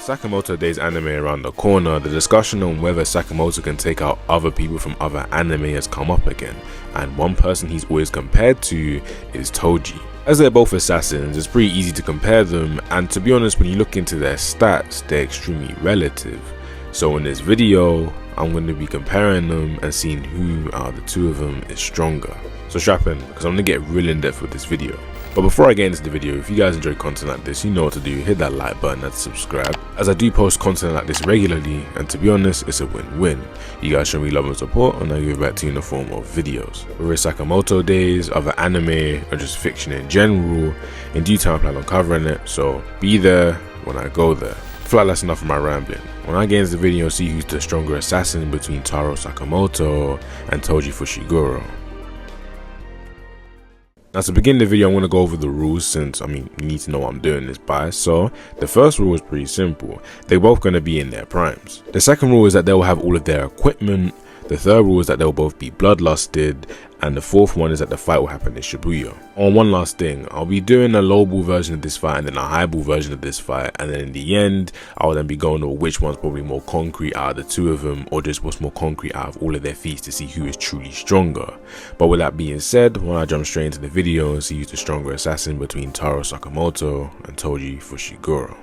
Sakamoto Days anime around the corner, the discussion on whether Sakamoto can take out other people from other anime has come up again, and one person he's always compared to is Toji. As they're both assassins, it's pretty easy to compare them, and to be honest, when you look into their stats, they're extremely relative. So in this video, I'm going to be comparing them and seeing who out of the two of them is stronger. So strap in, because I'm going to get real in depth with this video. But before I get into the video, if you guys enjoy content like this, you know what to do. Hit that like button and subscribe, as I do post content like this regularly, and to be honest, it's a win-win. You guys show me love and support, and I give back to you in the form of videos. Whether it's Sakamoto Days, other anime, or just fiction in general, in due time I plan on covering it, so be there when I go there. I feel like that's enough of my rambling. When I get into the video, see who's the stronger assassin between Taro Sakamoto and Toji Fushiguro. Now to begin the video, I'm going to go over the rules, since you need to know what I'm doing this by. So the first rule is pretty simple. They're both going to be in their primes. The second rule is that they will have all of their equipment. The third rule is that they'll both be bloodlusted, and the fourth one is that the fight will happen in Shibuya. On one last thing, I'll be doing a lowball version of this fight and then a highball version of this fight, and then in the end I'll then be going over which one's probably more concrete out of the two of them, or just what's more concrete out of all of their feats, to see who is truly stronger. But with that being said, when I jump straight into the video and see who's the stronger assassin between Taro Sakamoto and Toji Fushiguro.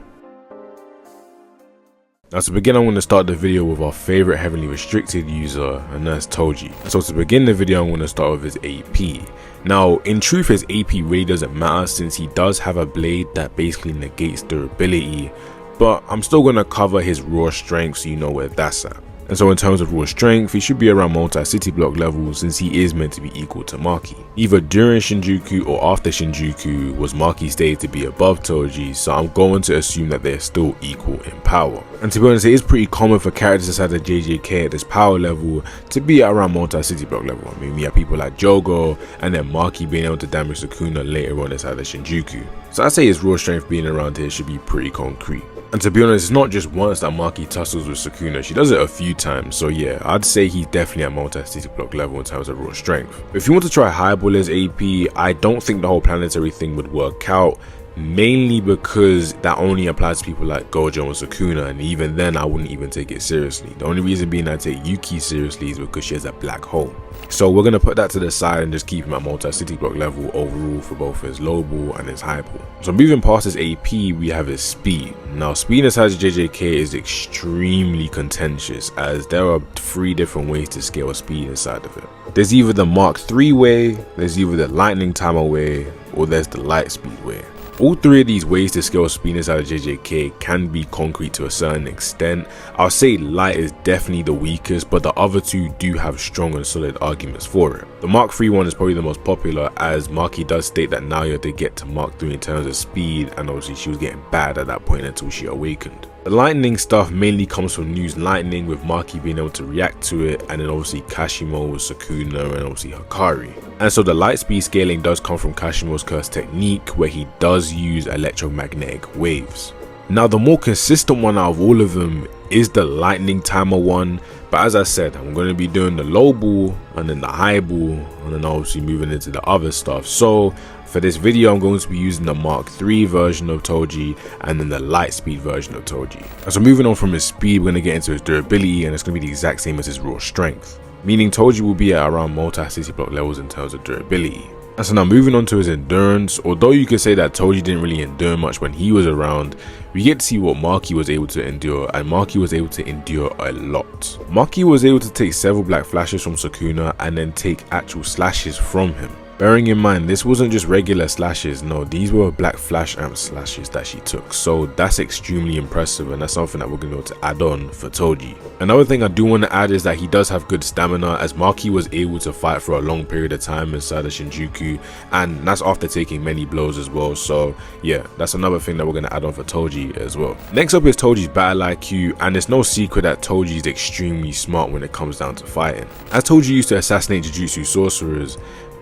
Now to begin, I'm going to start the video with our favorite heavily restricted user, and that's Toji. So to begin the video, I'm going to start with his AP. Now in truth, his AP really doesn't matter, since he does have a blade that basically negates durability, but I'm still going to cover his raw strength so you know where that's at. And so in terms of raw strength, he should be around multi-city block level, since he is meant to be equal to Maki. Either during Shinjuku or after Shinjuku was Maki's day to be above Toji, so I'm going to assume that they're still equal in power. And to be honest, it is pretty common for characters inside the JJK at this power level to be around multi-city block level. We have people like Jogo, and then Maki being able to damage Sukuna later on inside the Shinjuku. So I'd say his raw strength being around here should be pretty concrete. And to be honest, it's not just once that Maki tussles with Sukuna, she does it a few times, so yeah, I'd say he's definitely at multi-city block level in terms of raw strength. But if you want to try highball as AP, I don't think the whole planetary thing would work out, mainly because that only applies to people like Gojo and Sukuna, and even then I wouldn't even take it seriously. The only reason being I take Yuki seriously is because she has a black hole. So we're going to put that to the side and just keep him at multi-city block level overall for both his lowball and his highball. So moving past his AP, we have his speed. Now speed inside the JJK is extremely contentious, as there are 3 different ways to scale speed inside of it. There's either the Mark III way, there's either the lightning timer way, or there's the light speed way. All 3 of these ways to scale speed inside of JJK can be concrete to a certain extent. I'll say light is definitely the weakest, but the other 2 do have strong and solid arguments for it. The Mark III one is probably the most popular, as Maki does state that Naoya did get to Mark III in terms of speed, and obviously she was getting bad at that point until she awakened. The lightning stuff mainly comes from News Lightning, with Maki being able to react to it, and then obviously Kashimo with Sukuna, and obviously Hikari. And so the light speed scaling does come from Kashimo's curse technique, where he does use electromagnetic waves. Now the more consistent one out of all of them is the lightning timer one, but as I said, I'm going to be doing the low ball and then the high ball, and then obviously moving into the other stuff. So for this video, I'm going to be using the Mark III version of Toji and then the light speed version of Toji. And so moving on from his speed, we're going to get into his durability, and it's going to be the exact same as his raw strength, meaning Toji will be at around multi-city block levels in terms of durability. And so now moving on to his endurance, although you could say that Toji didn't really endure much when he was around, we get to see what Maki was able to endure, and Maki was able to endure a lot. Maki was able to take several black flashes from Sukuna and then take actual slashes from him. Bearing in mind, this wasn't just regular slashes, no, these were black flash amp slashes that she took, so that's extremely impressive, and that's something that we're going to be able to add on for Toji. Another thing I do want to add is that he does have good stamina, as Maki was able to fight for a long period of time inside of Shinjuku, and that's after taking many blows as well, so yeah, that's another thing that we're going to add on for Toji as well. Next up is Toji's battle IQ, and it's no secret that Toji is extremely smart when it comes down to fighting. As Toji used to assassinate Jujutsu sorcerers,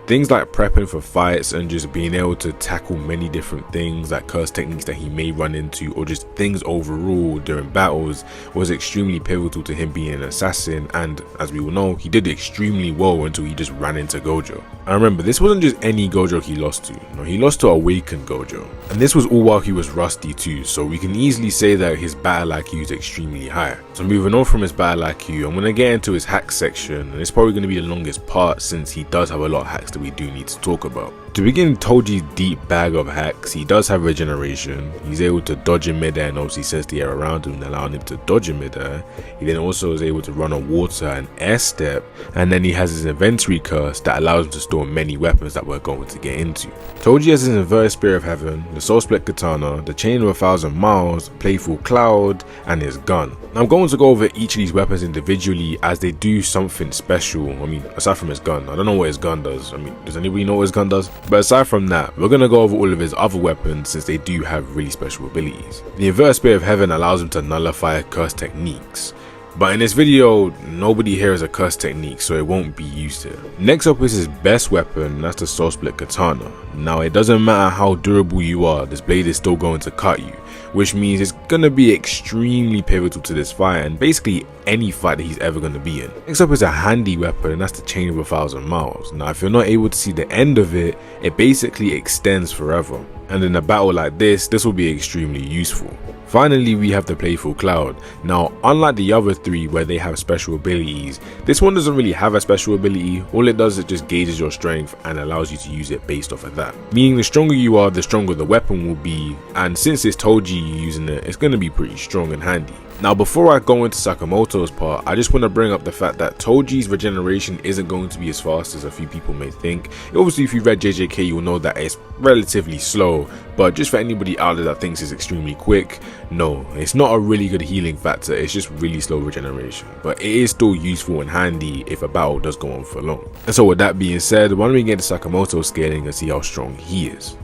Things like prepping for fights and just being able to tackle many different things like curse techniques that he may run into, or just things overall during battles, was extremely pivotal to him being an assassin. And as we all know, he did extremely well until he just ran into Gojo. And remember, this wasn't just any Gojo he lost to. No, he lost to Awakened Gojo, and this was all while he was rusty too, so we can easily say that his battle IQ is extremely high. So moving on from his battle IQ, I'm going to get into his hack section, and it's probably going to be the longest part since he does have a lot of hacks that we do need to talk about. To begin Toji's deep bag of hacks, he does have regeneration. He's able to dodge in midair and obviously sense the air around him, allowing him to dodge in midair. He then also is able to run on water and air step, and then he has his inventory curse that allows him to store many weapons that we're going to get into. Toji has his inverted spear of heaven, the soul split katana, the chain of 1,000 miles, playful cloud, and his gun. Now I'm going to go over each of these weapons individually as they do something special. I mean, aside from his gun, I don't know what his gun does. I mean, does anybody know what his gun does? But aside from that, we're going to go over all of his other weapons since they do have really special abilities. The inverted spear of heaven allows him to nullify curse techniques, but in this video, nobody here has a curse technique, so it won't be used here. Next up is his best weapon, that's the soul split katana. Now it doesn't matter how durable you are, this blade is still going to cut you, which means it's going to be extremely pivotal to this fight and basically any fight that he's ever going to be in. Next up is a handy weapon, and that's the chain of 1,000 miles. Now if you're not able to see the end of it, it basically extends forever, and in a battle like this will be extremely useful. Finally, we have the playful cloud. Now unlike the other three where they have special abilities, this one doesn't really have a special ability. All it does is just gauges your strength and allows you to use it based off of that, meaning the stronger you are, the stronger the weapon will be, and since it's Toji using it, it's going to be pretty strong and handy. Now before I go into Sakamoto's part, I just want to bring up the fact that Toji's regeneration isn't going to be as fast as a few people may think. Obviously if you read JJK, you'll know that it's relatively slow, but just for anybody out there that thinks it's extremely quick, no, it's not a really good healing factor, it's just really slow regeneration, but it is still useful and handy if a battle does go on for long. And so with that being said, why don't we get to Sakamoto's scaling and see how strong he is.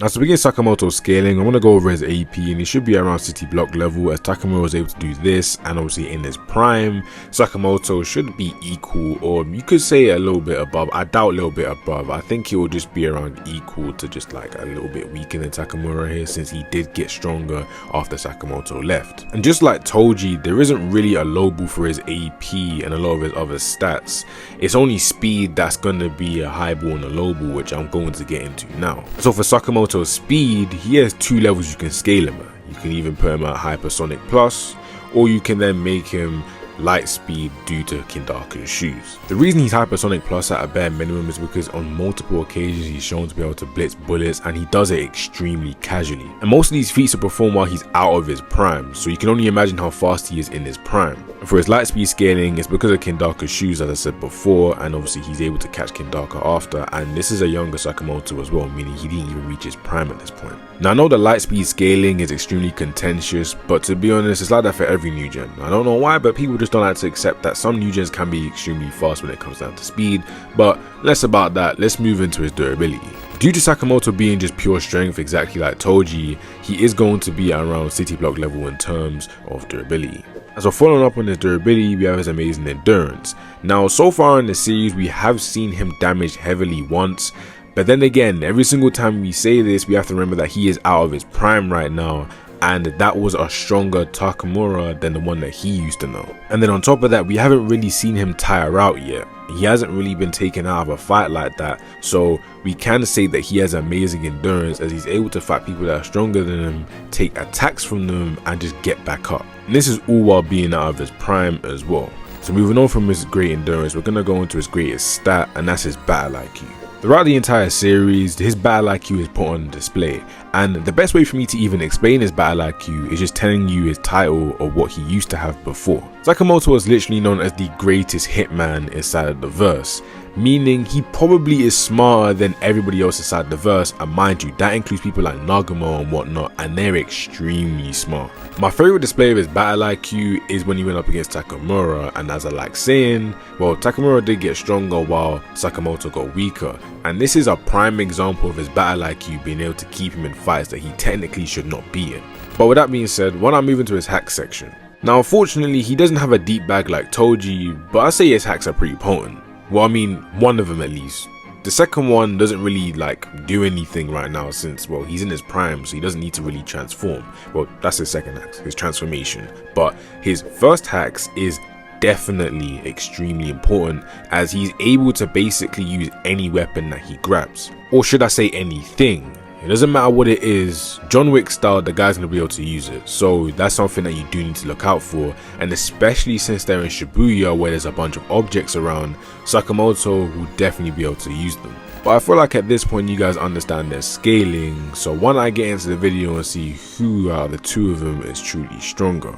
Now to begin Sakamoto's scaling, I'm going to go over his AP, and he should be around city block level as Takamura was able to do this, and obviously in his prime, Sakamoto should be equal, or you could say a little bit above. I doubt a little bit above. I think he will just be around equal to just like a little bit weaker than Takamura here, since he did get stronger after Sakamoto left. And just like Toji, there isn't really a low ball for his AP and a lot of his other stats. It's only speed that's going to be a high ball and a low ball, which I'm going to get into now. So for Sakamoto's speed, he has two levels you can scale him at. You can even put him at Hypersonic Plus, or you can then make him light speed due to Kindaku's shoes. The reason he's Hypersonic Plus at a bare minimum is because on multiple occasions he's shown to be able to blitz bullets, and he does it extremely casually. And most of these feats are performed while he's out of his prime, so you can only imagine how fast he is in his prime. And for his light speed scaling, it's because of Kindaku's shoes, as I said before, and obviously he's able to catch Kindaku after, and this is a younger Sakamoto as well, meaning he didn't even reach his prime at this point. Now I know the light speed scaling is extremely contentious, but to be honest, it's like that for every new gen. I don't know why, but people just don't like to accept that some new gens can be extremely fast when it comes down to speed. But less about that, let's move into his durability. Due to Sakamoto being just pure strength exactly like Toji, he is going to be around city block level in terms of durability. And so following up on his durability, we have his amazing endurance. Now so far in the series, we have seen him damaged heavily once, but then again, every single time we say this, we have to remember that he is out of his prime right now, and that was a stronger Takamura than the one that he used to know. And then on top of that, we haven't really seen him tire out yet. He hasn't really been taken out of a fight like that, so we can say that he has amazing endurance as he's able to fight people that are stronger than him, take attacks from them, and just get back up. And this is all while being out of his prime as well. So moving on from his great endurance, we're going to go into his greatest stat, and that's his battle IQ. Throughout the entire series, his battle IQ is put on display, and the best way for me to even explain his battle IQ is just telling you his title or what he used to have before. Sakamoto was literally known as the greatest hitman inside of the verse, meaning he probably is smarter than everybody else inside the verse, and mind you, that includes people like Nagumo and whatnot, and they're extremely smart. My favorite display of his battle IQ is when he went up against Takamura, and as I like saying, well, Takamura did get stronger while Sakamoto got weaker, and this is a prime example of his battle IQ being able to keep him in fights that he technically should not be in. But with that being said, why not move into his hack section? Now unfortunately, he doesn't have a deep bag like Toji, but I say his hacks are pretty potent. Well, I mean, one of them at least. The second one doesn't really like do anything right now since, well, he's in his prime, so he doesn't need to really transform. Well, that's his second hacks, his transformation. But his first hacks is definitely extremely important, as he's able to basically use any weapon that he grabs. Or should I say anything? It doesn't matter what it is, John Wick style, the guy's gonna be able to use it. So that's something that you do need to look out for, and especially since they're in Shibuya where there's a bunch of objects around, Sakamoto will definitely be able to use them. But I feel like at this point you guys understand their scaling, so why don't I get into the video and see who out of the two of them is truly stronger.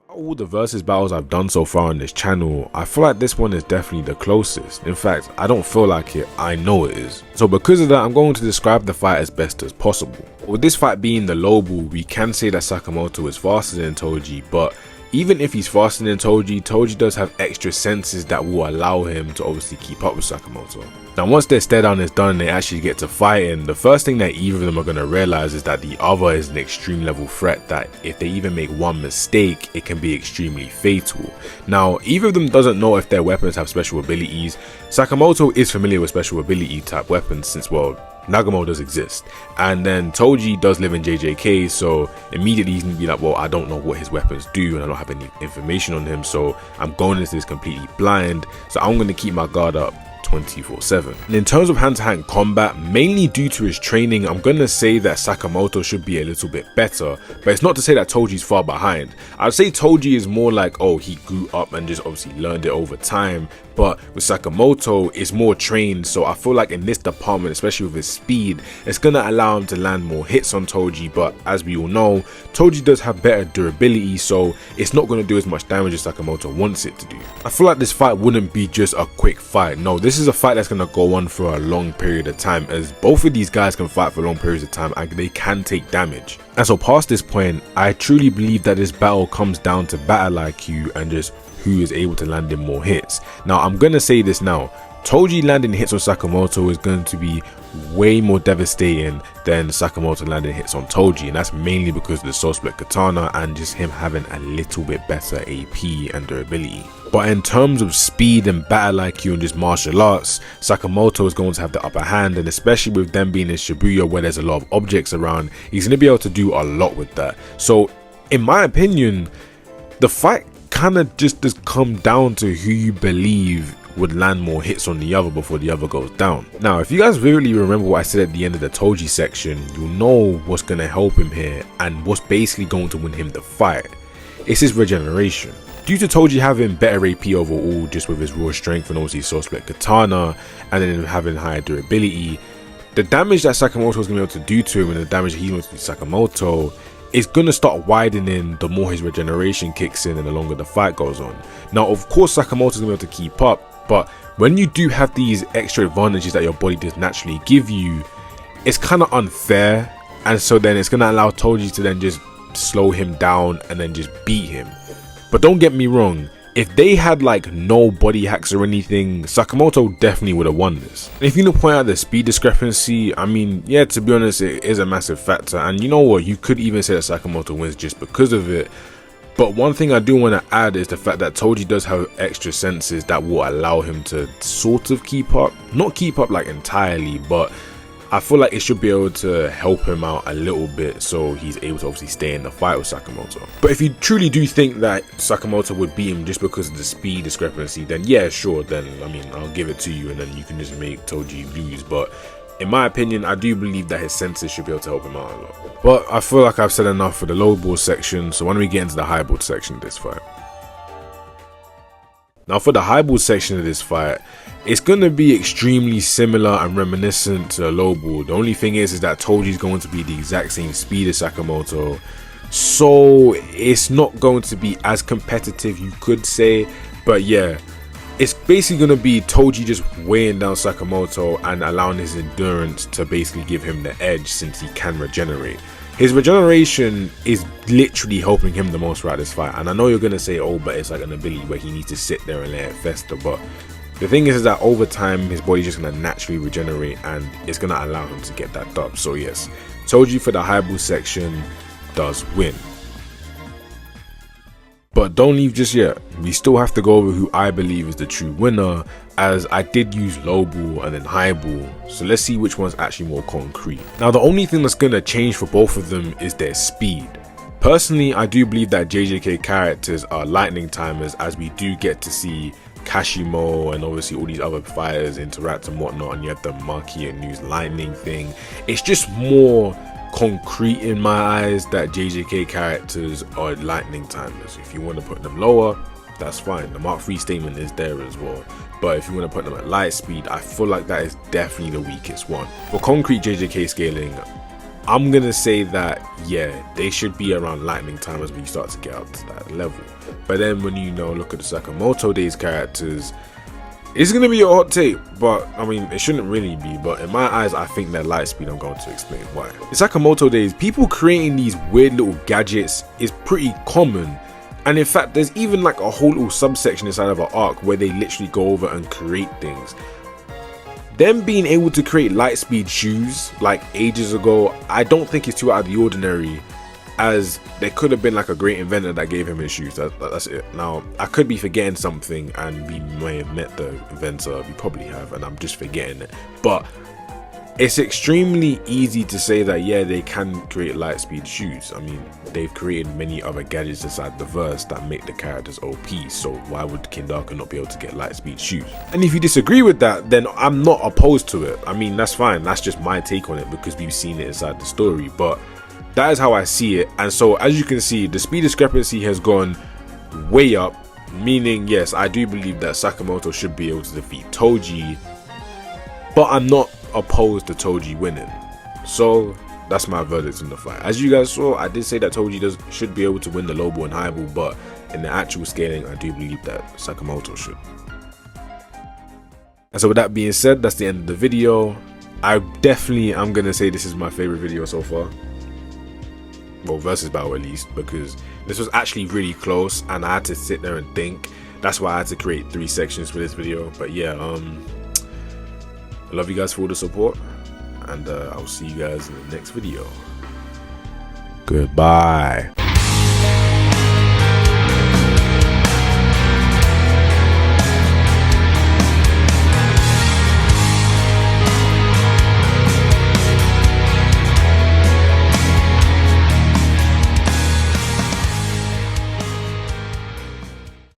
All the versus battles I've done so far on this channel, I feel like this one is definitely the closest. In fact, I don't feel like it, I know it is. So because of that, I'm going to describe the fight as best as possible. With this fight being the low ball, we can say that Sakamoto is faster than Toji, but even if he's faster than Toji, Toji does have extra senses that will allow him to obviously keep up with Sakamoto. Now once their stare down is done and they actually get to fighting, the first thing that either of them are going to realize is that the other is an extreme level threat that if they even make one mistake, it can be extremely fatal. Now either of them doesn't know if their weapons have special abilities. Sakamoto is familiar with special ability type weapons since, well, Nagamo does exist, and then Toji does live in JJK, so immediately he's gonna be like, well, I don't know what his weapons do and I don't have any information on him, so I'm going into this completely blind, so I'm going to keep my guard up 24/7. And in terms of hand-to-hand combat, mainly due to his training, I'm gonna say that Sakamoto should be a little bit better, but it's not to say that Toji's far behind. I'd say Toji is more like, oh, he grew up and just obviously learned it over time, but with Sakamoto it's more trained, so I feel like in this department, especially with his speed, it's gonna allow him to land more hits on Toji. But as we all know, Toji does have better durability, so it's not gonna do as much damage as Sakamoto wants it to do. I feel like this fight wouldn't be just a quick fight. No, this is a fight that's gonna go on for a long period of time, as both of these guys can fight for long periods of time and they can take damage. And so past this point, I truly believe that this battle comes down to battle IQ and just who is able to land in more hits. Now I'm gonna say this now, Toji landing hits on Sakamoto is going to be way more devastating than Sakamoto landing hits on Toji, and that's mainly because of the soul split katana and just him having a little bit better AP and durability. But in terms of speed and battle IQ and just martial arts, Sakamoto is going to have the upper hand, and especially with them being in Shibuya where there's a lot of objects around, he's going to be able to do a lot with that. So in my opinion, the fight kind of just does come down to who you believe would land more hits on the other before the other goes down. Now if you guys really remember what I said at the end of the Toji section, you'll know what's going to help him here and what's basically going to win him the fight. It's his regeneration. Due to Toji having better AP overall just with his raw strength and obviously soul split katana, and then having higher durability, the damage that Sakamoto is going to be able to do to him and the damage that he's going to do to Sakamoto is going to start widening the more his regeneration kicks in and the longer the fight goes on. Now of course Sakamoto is going to be able to keep up, but when you do have these extra advantages that your body does naturally give you, it's kind of unfair, and so then it's going to allow Toji to then just slow him down and then just beat him. But don't get me wrong, if they had like no body hacks or anything, Sakamoto definitely would have won this. And if you don't point out the speed discrepancy, I mean, yeah, to be honest, it is a massive factor, and you know what, you could even say that Sakamoto wins just because of it. But one thing I do want to add is the fact that Toji does have extra senses that will allow him to sort of keep up, not keep up like entirely, but I feel like it should be able to help him out a little bit so he's able to obviously stay in the fight with Sakamoto. But if you truly do think that Sakamoto would beat him just because of the speed discrepancy, then yeah, sure, then I mean, I'll give it to you and then you can just make Toji lose. But in my opinion, I do believe that his senses should be able to help him out a lot. But I feel like I've said enough for the low ball section, so why don't we get into the high ball section of this fight. Now for the highball section of this fight, it's going to be extremely similar and reminiscent to the low ball. The only thing is that Toji is going to be the exact same speed as Sakamoto, so it's not going to be as competitive, you could say. But yeah, it's basically going to be Toji just weighing down Sakamoto and allowing his endurance to basically give him the edge since he can regenerate. His regeneration is literally helping him the most throughout this fight, and I know you're going to say, oh, but it's like an ability where he needs to sit there and let it fester, but the thing is that over time his body's just going to naturally regenerate and it's going to allow him to get that dub. So yes, Toji for the highball section does win. But don't leave just yet, we still have to go over who I believe is the true winner, as I did use Lowball and then Highball, so let's see which one's actually more concrete. Now the only thing that's gonna change for both of them is their speed. Personally, I do believe that JJK characters are lightning timers, as we do get to see Kashimo and obviously all these other fighters interact and whatnot, and you have the Maki and News lightning thing. It's just more concrete in my eyes that JJK characters are lightning timers. If you want to put them lower, that's fine. The Mark 3 statement is there as well, but if you want to put them at light speed, I feel like that is definitely the weakest one. For concrete JJK scaling, I'm gonna say that yeah, they should be around lightning timers when you start to get up to that level. But then when you look at the Sakamoto days characters, it's gonna be a hot take, but I mean it shouldn't really be, but in my eyes I think they're light speed. I'm going to explain why. In Sakamoto days, people creating these weird little gadgets is pretty common, and in fact there's even like a whole little subsection inside of an arc where they literally go over and create things. Them being able to create light speed shoes like ages ago, I don't think it's too out of the ordinary, as there could have been like a great inventor that gave him his shoes. That's it. Now I could be forgetting something, and we may have met the inventor, we probably have, and I'm just forgetting it, but it's extremely easy to say that yeah, they can create light speed shoes. I mean, they've created many other gadgets inside the verse that make the characters OP, so why would Kindaka not be able to get light speed shoes? And if you disagree with that, then I'm not opposed to it. I mean, that's fine, that's just my take on it because we've seen it inside the story, but that is how I see it. And so as you can see, the speed discrepancy has gone way up, meaning yes, I do believe that Sakamoto should be able to defeat Toji, but I'm not opposed to Toji winning. So that's my verdict in the fight. As you guys saw, I did say that Toji should be able to win the Lowball and Highball, but in the actual scaling, I do believe that Sakamoto should. And so with that being said, that's the end of the video. I'm gonna say this is my favorite video so far. Well, versus battle at least, because this was actually really close and I had to sit there and think. That's why I had to create 3 sections for this video. But yeah, I love you guys for all the support, and I'll see you guys in the next video. Goodbye.